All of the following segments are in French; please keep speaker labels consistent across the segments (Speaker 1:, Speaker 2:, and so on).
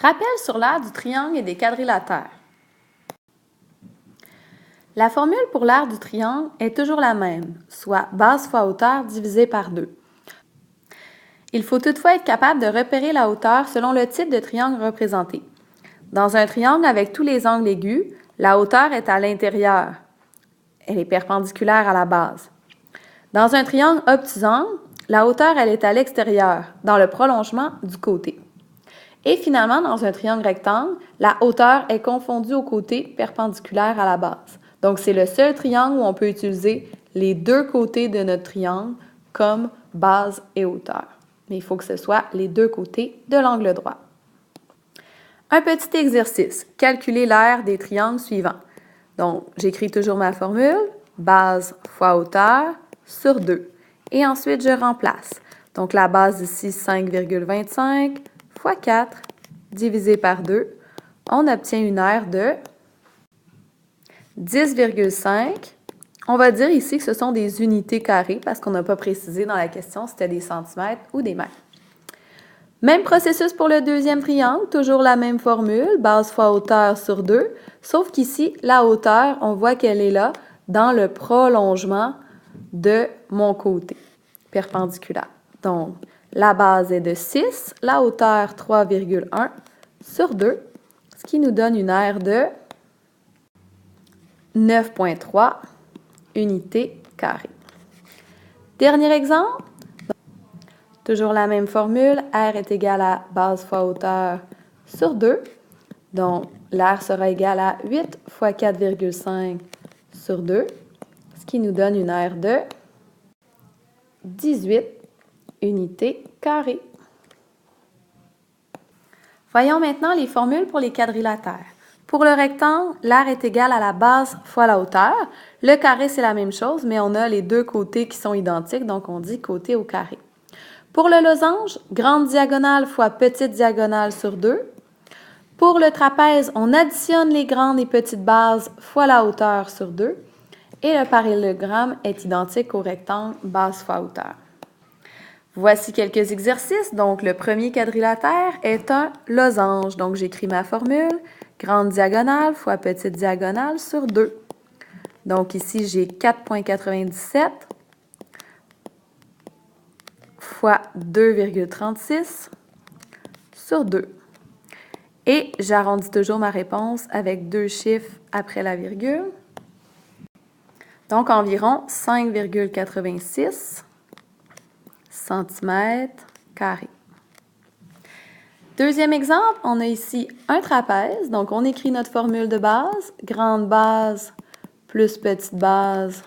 Speaker 1: Rappel sur l'aire du triangle et des quadrilatères. La formule pour l'aire du triangle est toujours la même, soit base fois hauteur divisé par 2. Il faut toutefois être capable de repérer la hauteur selon le type de triangle représenté. Dans un triangle avec tous les angles aigus, la hauteur est à l'intérieur. Elle est perpendiculaire à la base. Dans un triangle obtusangle, la hauteur elle est à l'extérieur, dans le prolongement du côté. Et finalement, dans un triangle rectangle, la hauteur est confondue au côté perpendiculaire à la base. Donc, c'est le seul triangle où on peut utiliser les deux côtés de notre triangle comme base et hauteur. Mais il faut que ce soit les deux côtés de l'angle droit. Un petit exercice. Calculer l'aire des triangles suivants. Donc, j'écris toujours ma formule, base fois hauteur sur 2. Et ensuite, je remplace. Donc, la base ici, 5,25 fois 4 divisé par 2. On obtient une aire de 10,5. On va dire ici que ce sont des unités carrées parce qu'on n'a pas précisé dans la question si c'était des centimètres ou des mètres. Même processus pour le deuxième triangle, toujours la même formule, base fois hauteur sur 2, sauf qu'ici, la hauteur, on voit qu'elle est là dans le prolongement de mon côté perpendiculaire. Donc, la base est de 6, la hauteur 3,1 sur 2, ce qui nous donne une aire de 9,3 unités carrées. Dernier exemple, toujours la même formule, R est égal à base fois hauteur sur 2. Donc, l'aire sera égal à 8 fois 4,5 sur 2, ce qui nous donne une aire de 18 unités carrées. Voyons maintenant les formules pour les quadrilatères. Pour le rectangle, l'aire est égal à la base fois la hauteur. Le carré, c'est la même chose, mais on a les deux côtés qui sont identiques, donc on dit côté au carré. Pour le losange, grande diagonale fois petite diagonale sur 2. Pour le trapèze, on additionne les grandes et petites bases fois la hauteur sur 2. Et le parallélogramme est identique au rectangle base fois hauteur. Voici quelques exercices. Donc, le premier quadrilatère est un losange. Donc, j'écris ma formule. Grande diagonale fois petite diagonale sur 2. Donc, ici, j'ai 4,97 fois 2,36 sur 2. Et j'arrondis toujours ma réponse avec deux chiffres après la virgule. Donc, environ 5,86 cm². Deuxième exemple, on a ici un trapèze. Donc, on écrit notre formule de base. Grande base plus petite base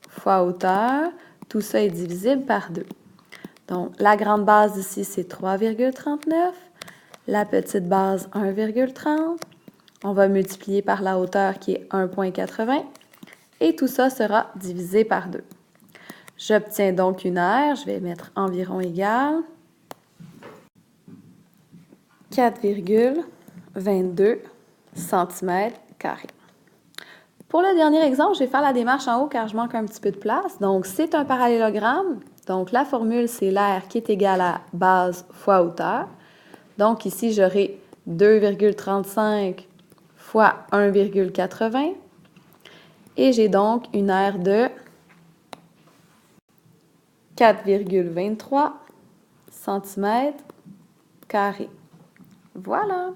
Speaker 1: fois hauteur. Tout ça est divisible par 2. Donc, la grande base ici, c'est 3,39. La petite base, 1,30. On va multiplier par la hauteur qui est 1,80. Et tout ça sera divisé par 2. J'obtiens donc une aire, je vais mettre environ égale 4,22 cm². Pour le dernier exemple, je vais faire la démarche en haut car je manque un petit peu de place. Donc, c'est un parallélogramme. Donc, la formule, c'est l'aire qui est égale à base fois hauteur. Donc, ici, j'aurai 2,35 fois 1,80. Et j'ai donc une aire de 4,23 cm². Voilà!